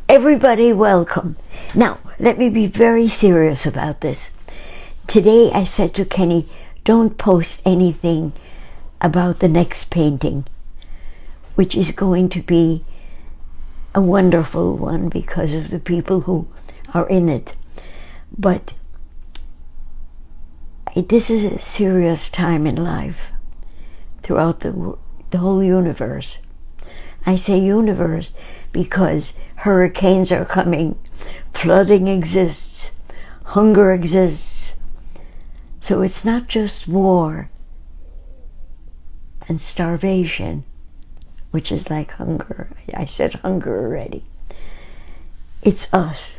Everybody welcome. Now, let me be very serious about this. Today I said to Kenny, don't post anything about the next painting, which is going to be a wonderful one because of the people who are in it. But this is a serious time in life throughout the whole universe. I say universe because hurricanes are coming, flooding exists, hunger exists. So it's not just war and starvation, which is like hunger. I said hunger already. It's us.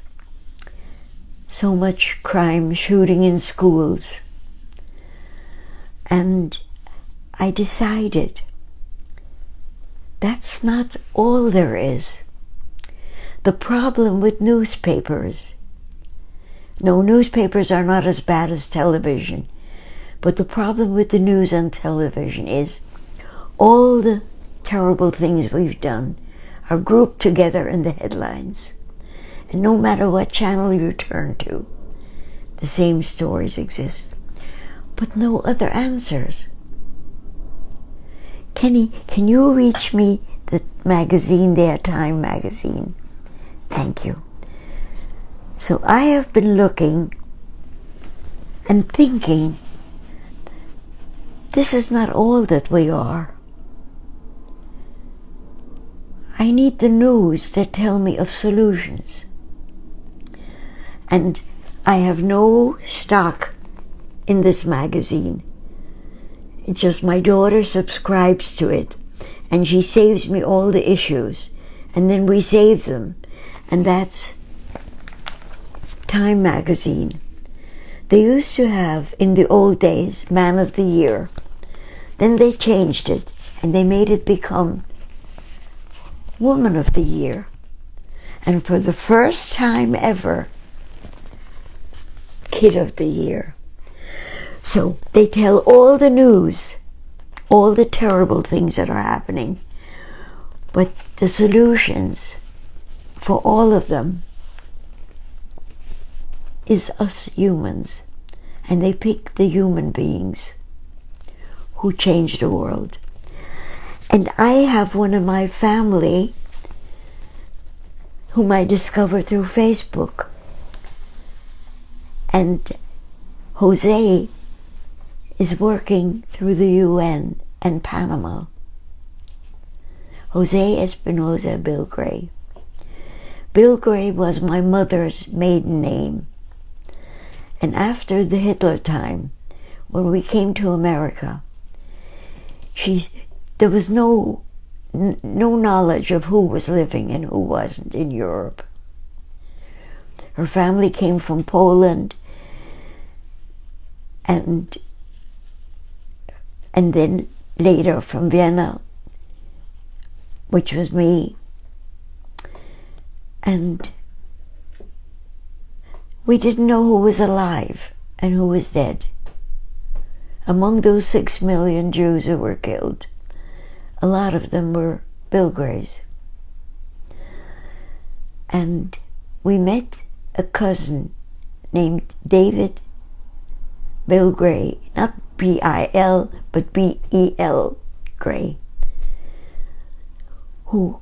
So much crime, shooting in schools. And I decided that's not all there is. The problem with newspapers, no, newspapers are not as bad as television, but the problem with the news on television is all the terrible things we've done are grouped together in the headlines. And no matter what channel you turn to, the same stories exist, but no other answers. Kenny, can you reach me the magazine there, Time magazine? Thank you. So I have been looking and thinking, this is not all that we are. I need the news that tell me of solutions. And I have no stock in this magazine. It's just my daughter subscribes to it and she saves me all the issues and then we save them, and that's Time magazine. They used to have in the old days Man of the Year. Then they changed it and they made it become Woman of the Year. And for the first time ever, Kid of the Year. So they tell all the news, all the terrible things that are happening, but the solutions for all of them is us humans. And they pick the human beings who change the world. And I have one of my family whom I discovered through Facebook. And Jose is working through the UN and Panama. Jose Espinosa Bill Gray. Bill Gray was my mother's maiden name. And after the Hitler time, when we came to America, there was no knowledge of who was living and who wasn't in Europe. Her family came from Poland, and then later from Vienna, which was me. And we didn't know who was alive and who was dead. Among those 6 million Jews who were killed, a lot of them were Bill Grays. And we met a cousin named David Bill Gray, not B-I-L, but B-E-L Gray, who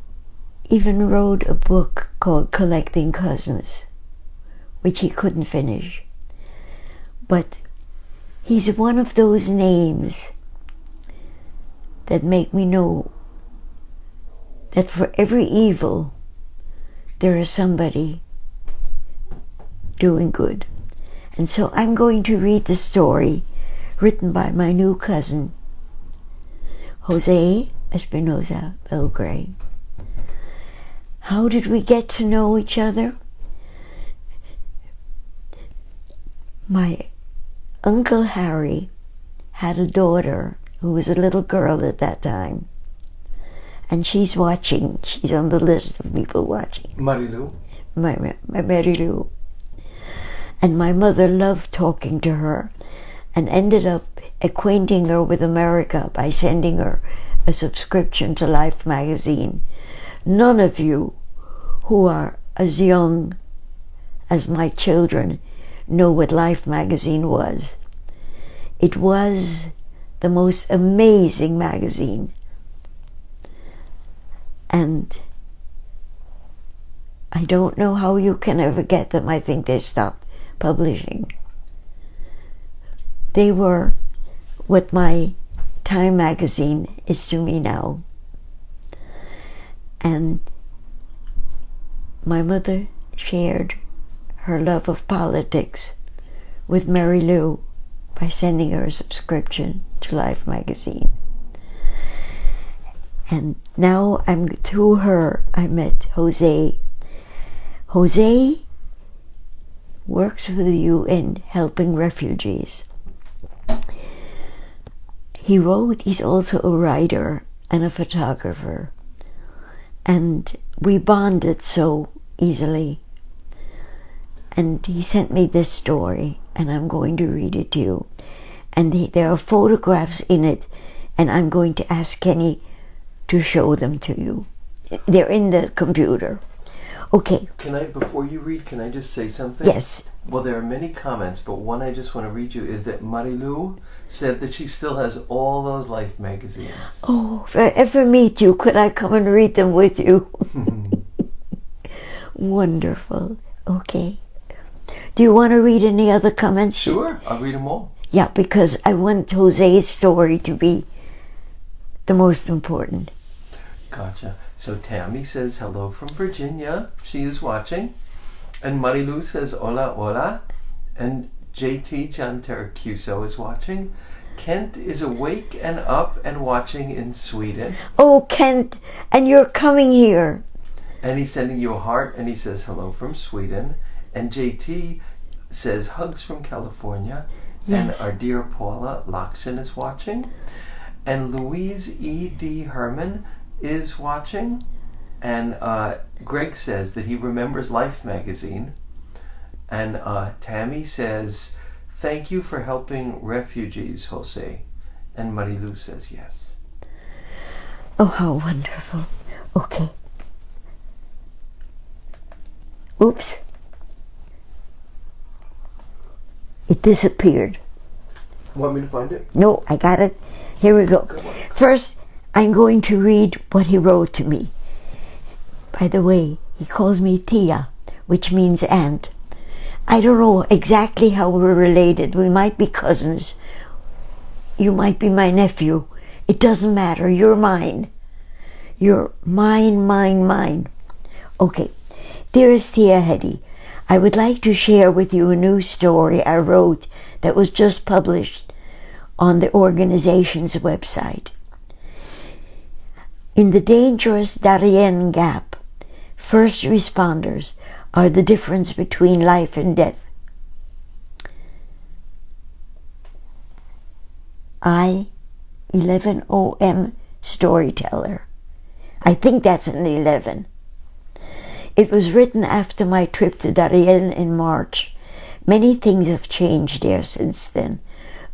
even wrote a book called Collecting Cousins, which he couldn't finish. But he's one of those names that make me know that for every evil, there is somebody doing good. And so I'm going to read the story written by my new cousin, Jose Espinosa Bill Gray. How did we get to know each other? My Uncle Harry had a daughter who was a little girl at that time. And she's watching. She's on the list of people watching. Marilu? My Marilu. And my mother loved talking to her and ended up acquainting her with America by sending her a subscription to Life magazine. None of you who are as young as my children know what Life magazine was. It was the most amazing magazine. And I don't know how you can ever get them. I think they stopped publishing. They were what my Time magazine is to me now. And my mother shared her love of politics with Mary Lou by sending her a subscription to Life magazine. And now through her, I met Jose. Jose works for the UN helping refugees. He's also a writer and a photographer. And we bonded so easily. And he sent me this story, and I'm going to read it to you. And there are photographs in it, and I'm going to ask Kenny to show them to you. They're in the computer. Okay. Before you read, can I just say something? Yes. Well, there are many comments, but one I just want to read you is that Marilu said that she still has all those Life magazines. Oh, if I ever meet you, could I come and read them with you? Wonderful. Okay. Do you want to read any other comments? Sure, I'll read them all. Yeah, because I want Jose's story to be the most important. Gotcha. So Tammy says hello from Virginia. She is watching. And Marilu says hola, hola. And JT Jantercuso is watching. Kent is awake and up and watching in Sweden. Oh, Kent, and you're coming here. And he's sending you a heart, and he says hello from Sweden. And JT says hugs from California. Yes. And our dear Paula Lakshan is watching. And Louise E.D. Herman is watching. And Greg says that he remembers Life magazine. And Tammy says, thank you for helping refugees, Jose. And Marilu says yes. Oh, how wonderful. Okay. Oops. It disappeared. Want me to find it? No, I got it. Here we go. First, I'm going to read what he wrote to me. By the way, he calls me Tia, which means aunt. I don't know exactly how we're related. We might be cousins. You might be my nephew. It doesn't matter. You're mine. You're mine. Okay. Dearest Tia Hedy, I would like to share with you a new story I wrote that was just published on the organization's website. In the dangerous Darien Gap, first responders are the difference between life and death. I, 11OM storyteller. I think that's an 11. It was written after my trip to Darien in March. Many things have changed there since then.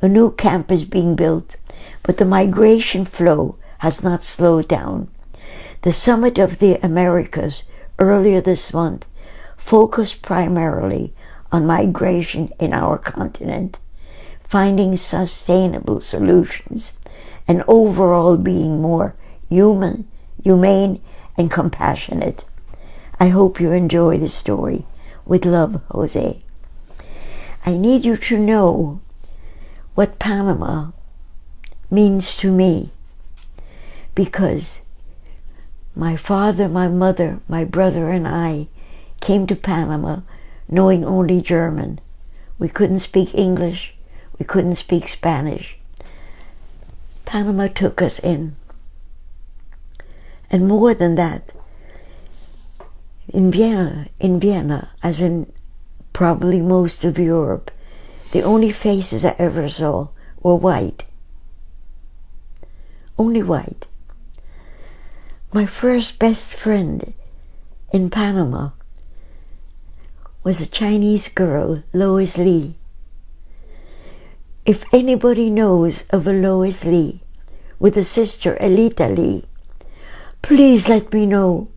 A new camp is being built, but the migration flow has not slowed down. The Summit of the Americas earlier this month focused primarily on migration in our continent, finding sustainable solutions, and overall being more humane, and compassionate. I hope you enjoy the story. With love, Jose. I need you to know what Panama means to me, because my father, my mother, my brother, and I came to Panama knowing only German. We couldn't speak English. We couldn't speak Spanish. Panama took us in. And more than that, in Vienna, as in probably most of Europe, the only faces I ever saw were white. Only white. My first best friend in Panama was a Chinese girl, Lois Lee. If anybody knows of a Lois Lee with a sister, Elita Lee, please let me know.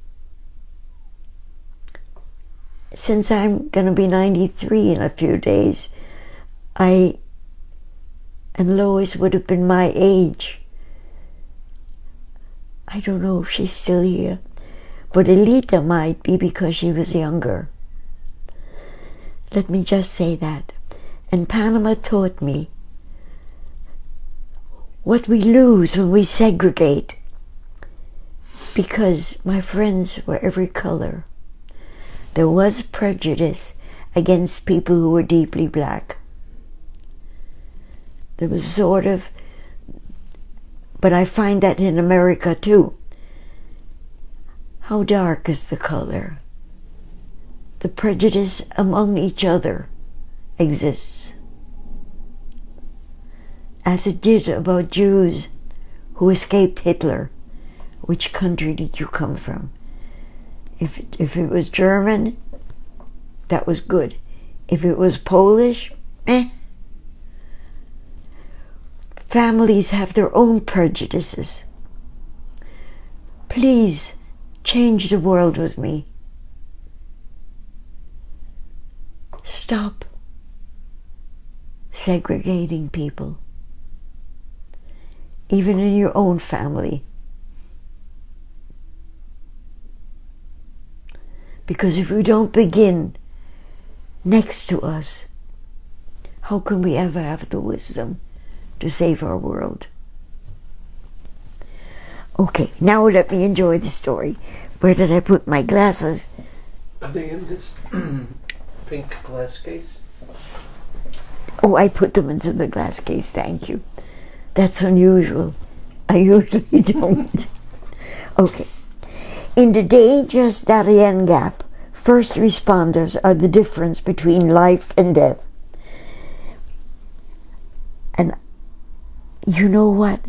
since I'm going to be 93 in a few days, and Lois would have been my age. I don't know if she's still here, but Elita might be because she was younger. Let me just say that. And Panama taught me what we lose when we segregate, because my friends were every color. There was prejudice against people who were deeply black. There was sort of, but I find that in America too. How dark is the color? The prejudice among each other exists, as it did about Jews who escaped Hitler. Which country did you come from? If it was German, that was good. If it was Polish, Families have their own prejudices. Please change the world with me. Stop segregating people, even in your own family. Because if we don't begin next to us, how can we ever have the wisdom to save our world? Okay, now let me enjoy the story. Where did I put my glasses? Are they in this pink glass case? Oh, I put them into the glass case, thank you. That's unusual. I usually don't. Okay. In the dangerous Darien Gap, first responders are the difference between life and death. And you know what?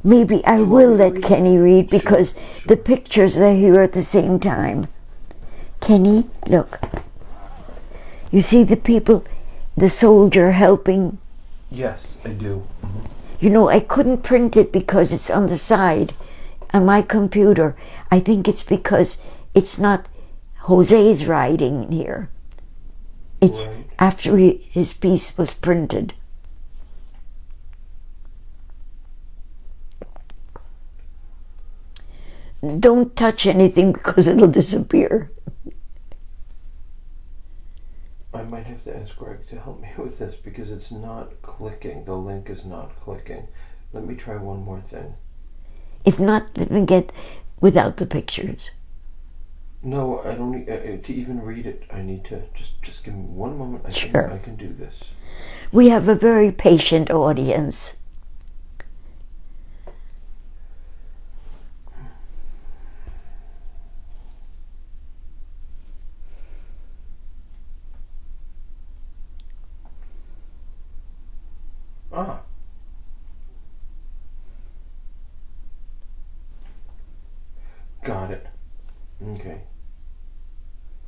Maybe I will let Kenny read, because the pictures are here at the same time. Kenny, look. You see the people, the soldier helping? Yes, I do. Mm-hmm. You know, I couldn't print it because it's on the side on my computer. I think it's because it's not Jose's writing in here. It's right after his piece was printed. Don't touch anything because it'll disappear. I might have to ask Greg to help me with this because it's not clicking. The link is not clicking. Let me try one more thing. If not, let me get without the pictures. No, I don't need to even read it. I need to just give me one moment. I can do this. We have a very patient audience. Ah. Got it. Okay.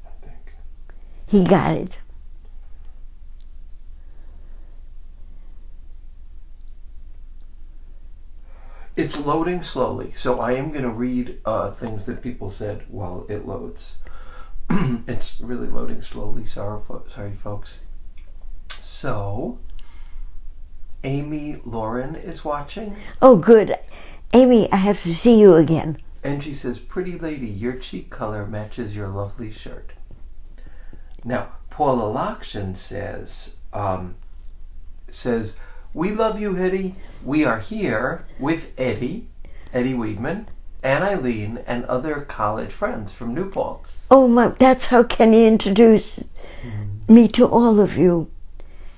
I think. He got it. It's loading slowly, so I am going to read things that people said while it loads. It's really loading slowly. Sorry, folks. So, Amy Lauren is watching. Oh, good. Amy, I have to see you again. And she says, "Pretty lady, your cheek color matches your lovely shirt." Now, Paula Lakshan says, "We love you, Hedy. We are here with Eddie Weidman, and Eileen, and other college friends from New Paltz." Oh, my, that's how Kenny introduced me to all of you,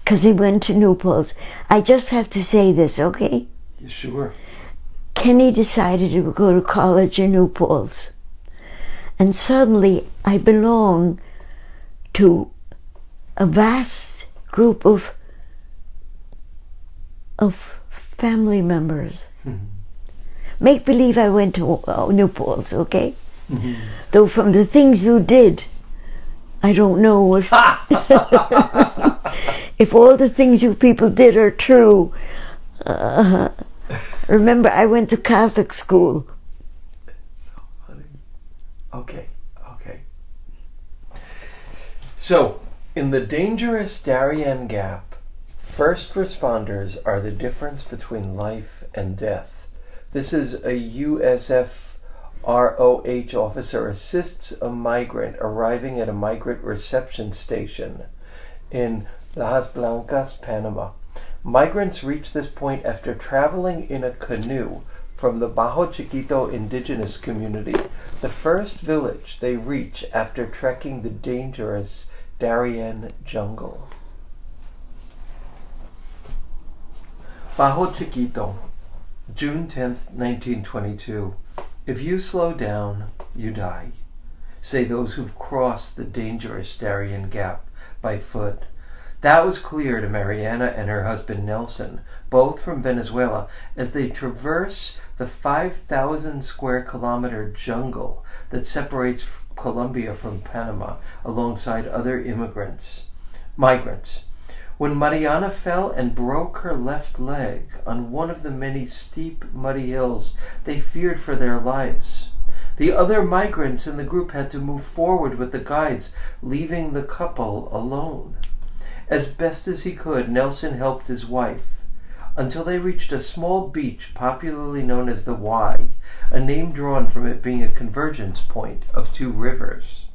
because he went to New Paltz. I just have to say this, okay? Sure. Kenny decided he would go to college in New Paltz. And suddenly I belong to a vast group of family members. Mm-hmm. Make believe I went to New Paltz, okay? Mm-hmm. Though from the things you did, I don't know if if all the things you people did are true. Remember, I went to Catholic school. So funny. Okay. So, in the dangerous Darien Gap, first responders are the difference between life and death. This is a USFROH officer assists a migrant arriving at a migrant reception station in Las Blancas, Panama. Migrants reach this point after traveling in a canoe from the Bajo Chiquito indigenous community, the first village they reach after trekking the dangerous Darien jungle. Bajo Chiquito, June 10th, 1922. If you slow down, you die, say those who've crossed the dangerous Darien Gap by foot. That was clear to Mariana and her husband Nelson, both from Venezuela, as they traverse the 5,000 square kilometer jungle that separates Colombia from Panama alongside other migrants. When Mariana fell and broke her left leg on one of the many steep, muddy hills, they feared for their lives. The other migrants in the group had to move forward with the guides, leaving the couple alone. As best as he could, Nelson helped his wife until they reached a small beach popularly known as the Y, a name drawn from it being a convergence point of two rivers.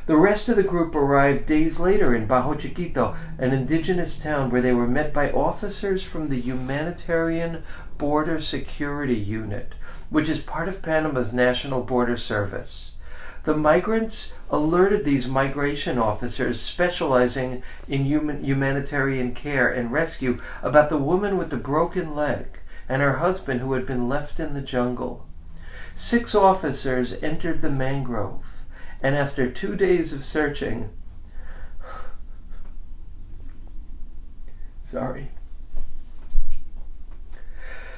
The rest of the group arrived days later in Bajo Chiquito, an indigenous town where they were met by officers from the Humanitarian Border Security Unit, which is part of Panama's National Border Service. The migrants alerted these migration officers specializing in humanitarian care and rescue about the woman with the broken leg and her husband who had been left in the jungle. 6 officers entered the mangrove, and after 2 days of searching,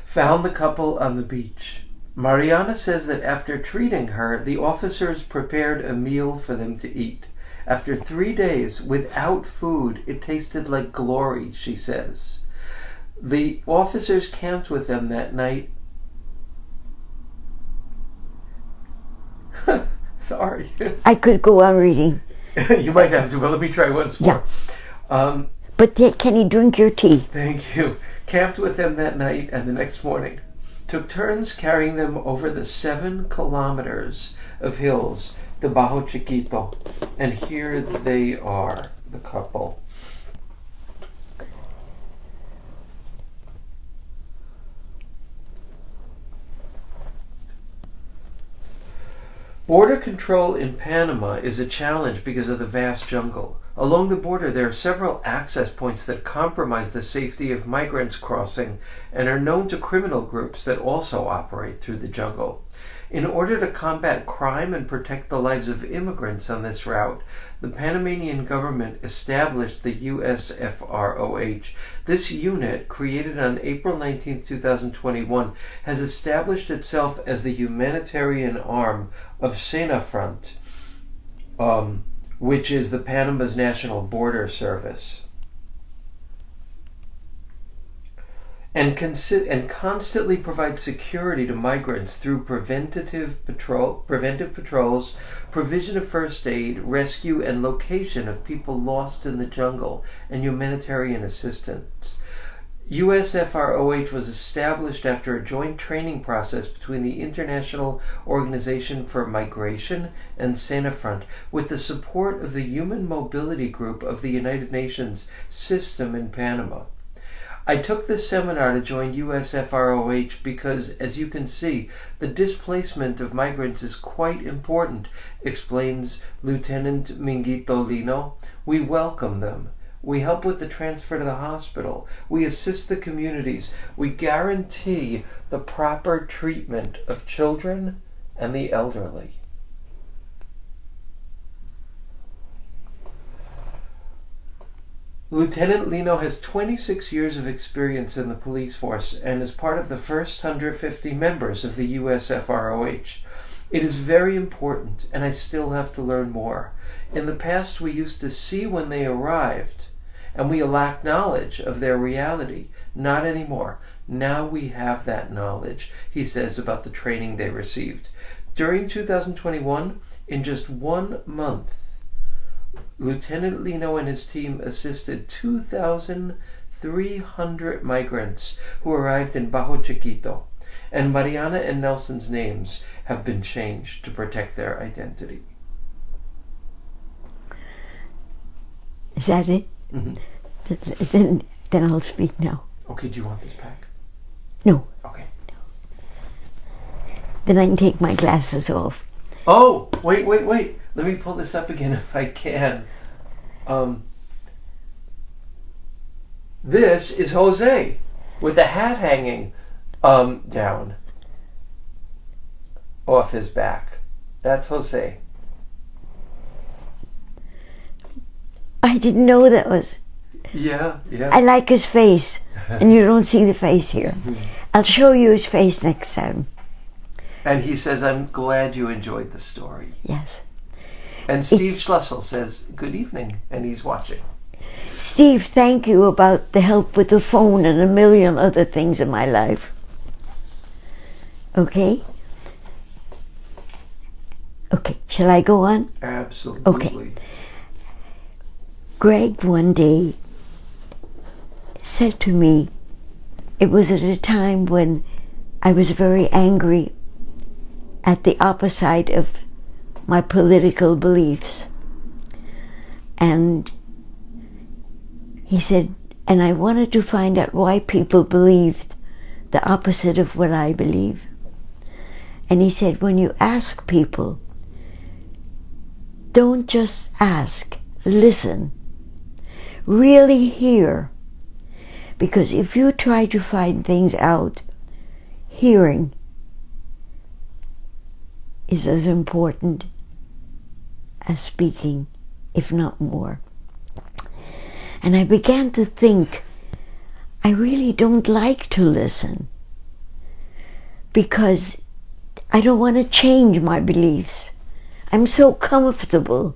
found the couple on the beach. Mariana says that after treating her, the officers prepared a meal for them to eat. After 3 days without food, it tasted like glory, she says. The officers camped with them that night. Sorry. I could go on reading. You might have to, but let me try once more. Yeah. But can you drink your tea? Thank you. Camped with them that night and the next morning. Took turns carrying them over the 7 kilometers of hills to Bajo Chiquito. And here they are, the couple. Border control in Panama is a challenge because of the vast jungle. Along the border, there are several access points that compromise the safety of migrants crossing and are known to criminal groups that also operate through the jungle. In order to combat crime and protect the lives of immigrants on this route, the Panamanian government established the USFROH. This unit, created on April 19, 2021, has established itself as the humanitarian arm of Senafront, which is the Panama's National Border Service, and constantly provides security to migrants through preventive patrols, provision of first aid, rescue, and location of people lost in the jungle, and humanitarian assistance. USFROH was established after a joint training process between the International Organization for Migration and Senafront, with the support of the Human Mobility Group of the United Nations system in Panama. I took this seminar to join USFROH because, as you can see, the displacement of migrants is quite important, explains Lieutenant Minguito Lino. We welcome them. We help with the transfer to the hospital. We assist the communities. We guarantee the proper treatment of children and the elderly. Lieutenant Lino has 26 years of experience in the police force and is part of the first 150 members of the USFROH. It is very important, and I still have to learn more. In the past, we used to see when they arrived, and we lacked knowledge of their reality. Not anymore. Now we have that knowledge, he says about the training they received. During 2021, in just 1 month, Lieutenant Lino and his team assisted 2,300 migrants who arrived in Bajo Chiquito, and Mariana and Nelson's names have been changed to protect their identity. Is that it? Mm-hmm. Then I'll speak now. Okay, do you want this back? No. Okay. Then I can take my glasses off. Oh, wait. Let me pull this up again if I can. This is Jose with the hat hanging down off his back. That's Jose. I didn't know that was... Yeah. I like his face, and you don't see the face here. I'll show you his face next time. And he says, I'm glad you enjoyed the story. Yes. And Steve Schlussel says, good evening, and he's watching. Steve, thank you about the help with the phone and a million other things in my life. Okay? Okay, shall I go on? Absolutely. Okay. Greg one day said to me, it was at a time when I was very angry at the opposite of my political beliefs. And he said, and I wanted to find out why people believed the opposite of what I believe. And he said, when you ask people, don't just ask, listen. Really hear. Because if you try to find things out, hearing is as important as speaking, if not more. And I began to think, I really don't like to listen because I don't want to change my beliefs. I'm so comfortable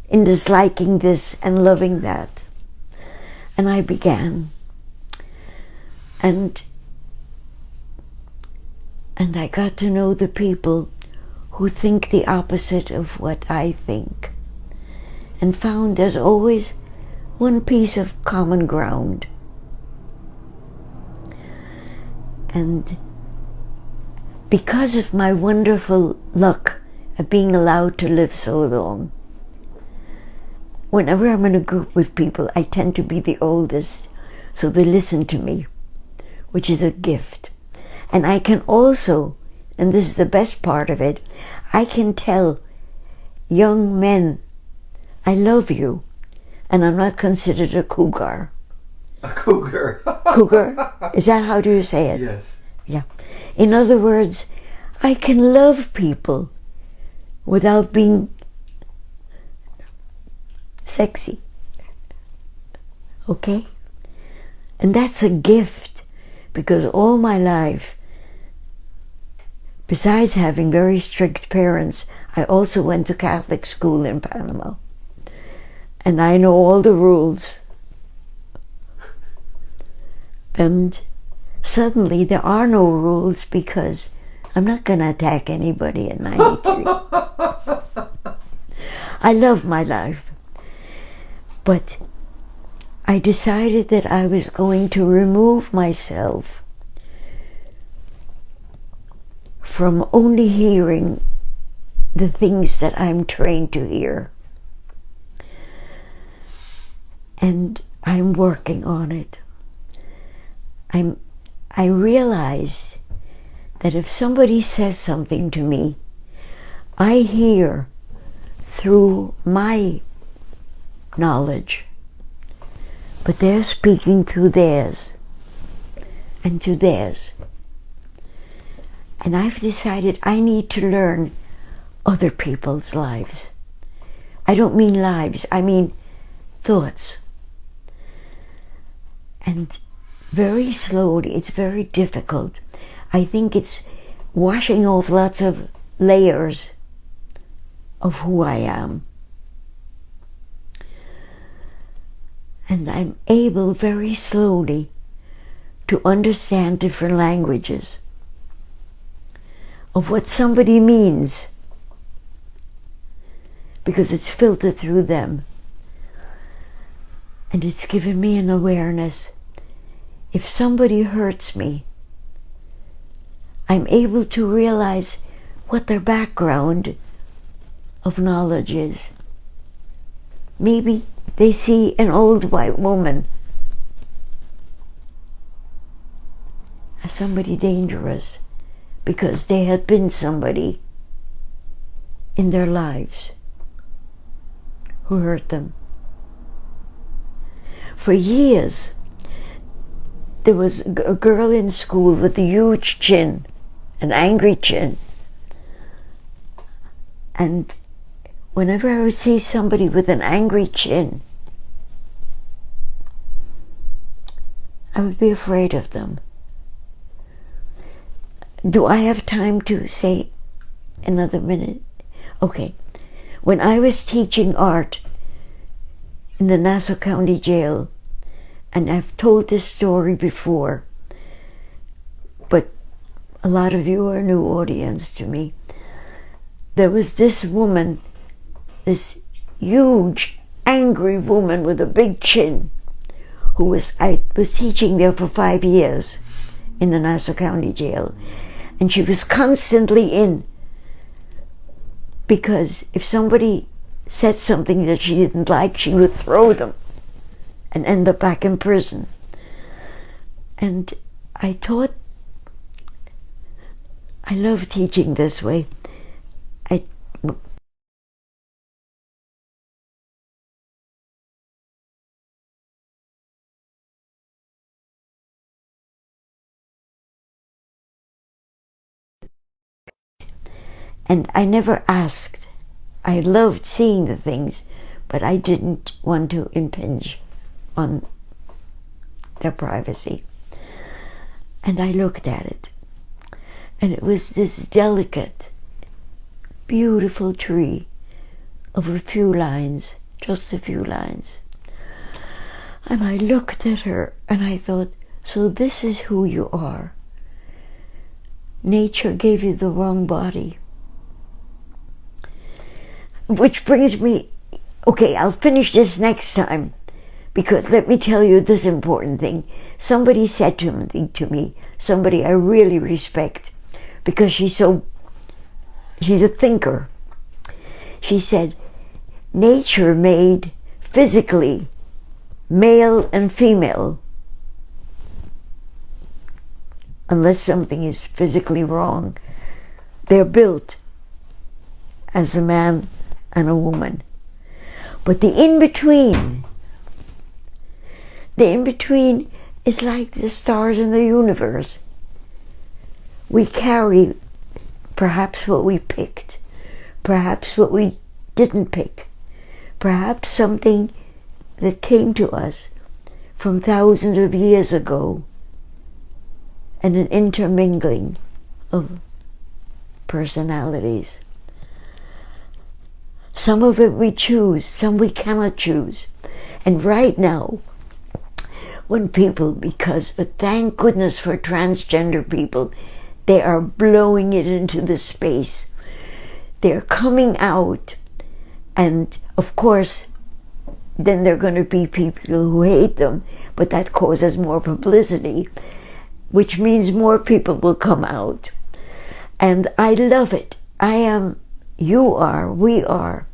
in disliking this and loving that. And I began. And I got to know the people who think the opposite of what I think, and found there's always one piece of common ground. And because of my wonderful luck of being allowed to live so long, whenever I'm in a group with people, I tend to be the oldest, so they listen to me, which is a gift. And I can also, and this is the best part of it, I can tell young men, I love you, and I'm not considered a cougar. A cougar. Cougar? Is that how do you say it? Yes. Yeah. In other words, I can love people without being sexy. Okay? And that's a gift, because all my life, besides having very strict parents, I also went to Catholic school in Panama. And I know all the rules. And suddenly there are no rules because I'm not going to attack anybody at 93. I love my life. But I decided that I was going to remove myself from only hearing the things that I'm trained to hear. And I'm working on it. I realized that if somebody says something to me, I hear through my knowledge, but they're speaking through theirs and to theirs. And I've decided I need to learn other people's lives. I don't mean lives, I mean thoughts. And very slowly, it's very difficult. I think it's washing off lots of layers of who I am. And I'm able very slowly to understand different languages of what somebody means because it's filtered through them. And it's given me an awareness. If somebody hurts me, I'm able to realize what their background of knowledge is. Maybe they see an old white woman as somebody dangerous because they had been somebody in their lives who hurt them. For years, there was a girl in school with a huge chin, an angry chin. And whenever I would see somebody with an angry chin, I would be afraid of them. Do I have time to say another minute? Okay. When I was teaching art in the Nassau County Jail, and I've told this story before, but a lot of you are a new audience to me. There was this woman, this huge, angry woman with a big chin, I was teaching there for 5 years in the Nassau County Jail. And she was constantly in, because if somebody said something that she didn't like, she would throw them and end up back in prison. And I love teaching this way. And I never asked. I loved seeing the things, but I didn't want to impinge on their privacy. And I looked at it. And it was this delicate, beautiful tree of a few lines, just a few lines. And I looked at her and I thought, so this is who you are. Nature gave you the wrong body. Which brings me, okay, I'll finish this next time, because let me tell you this important thing. Somebody said to me, somebody I really respect, because she's a thinker. She said, nature made physically male and female, unless something is physically wrong. They're built as a man and a woman. But the in-between is like the stars in the universe. We carry perhaps what we picked, perhaps what we didn't pick, perhaps something that came to us from thousands of years ago, and an intermingling of personalities. Some of it we choose, some we cannot choose. And right now, when people, because thank goodness for transgender people, they are blowing it into the space. They're coming out, and of course, then there are going to be people who hate them, but that causes more publicity, which means more people will come out. And I love it. You are, we are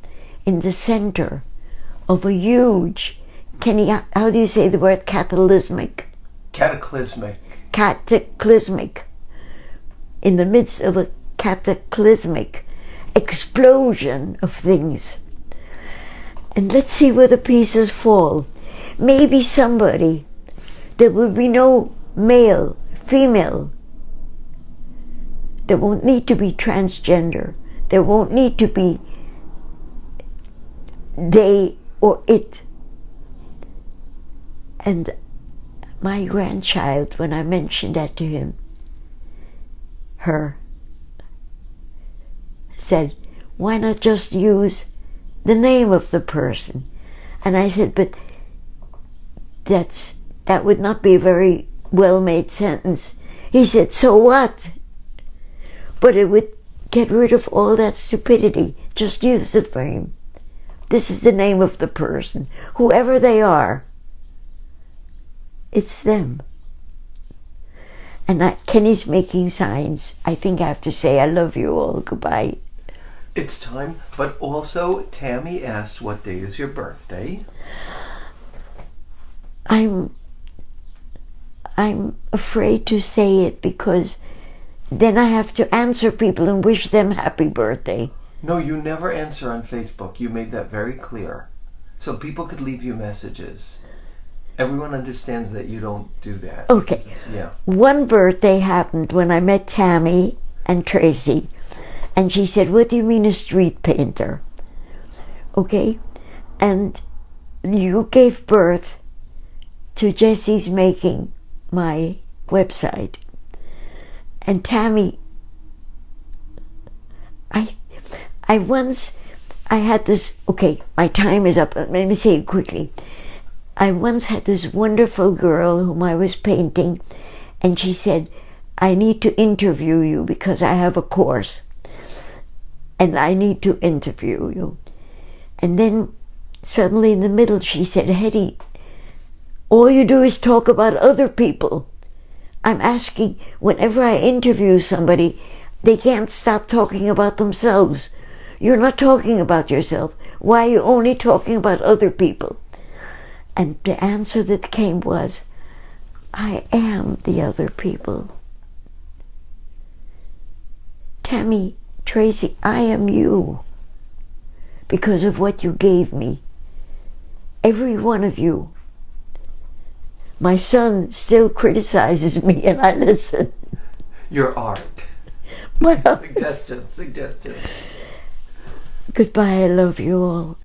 in the center of a huge, how do you say the word cataclysmic? Cataclysmic. Cataclysmic. In the midst of a cataclysmic explosion of things. And let's see where the pieces fall. Maybe somebody, there will be no male, female. There won't need to be transgender. There won't need to be they or it. And my grandchild, when I mentioned that to him, said, why not just use the name of the person? And I said, but that would not be a very well-made sentence. He said, so what? But it would get rid of all that stupidity. Just use the name. This is the name of the person. Whoever they are, it's them. And Kenny's making signs. I think I have to say I love you all. Goodbye. It's time, but also Tammy asked, what day is your birthday? I'm afraid to say it because then I have to answer people and wish them happy birthday. No, you never answer on Facebook. You made that very clear. So people could leave you messages. Everyone understands that you don't do that. Okay. Yeah. One birthday happened when I met Tammy and Tracy. And she said, what do you mean a street painter? Okay. And you gave birth to Jesse's making my website. And Tammy, I had this, okay, my time is up. Let me say it quickly. I once had this wonderful girl whom I was painting, and she said, I need to interview you because I have a course. And I need to interview you. And then suddenly in the middle she said, Hedy, all you do is talk about other people. I'm asking, whenever I interview somebody, they can't stop talking about themselves. You're not talking about yourself. Why are you only talking about other people? And the answer that came was, I am the other people. Tammy, Tracy, I am you because of what you gave me. Every one of you. My son still criticizes me and I listen. Your art. My art. Suggestions. Goodbye, I love you all.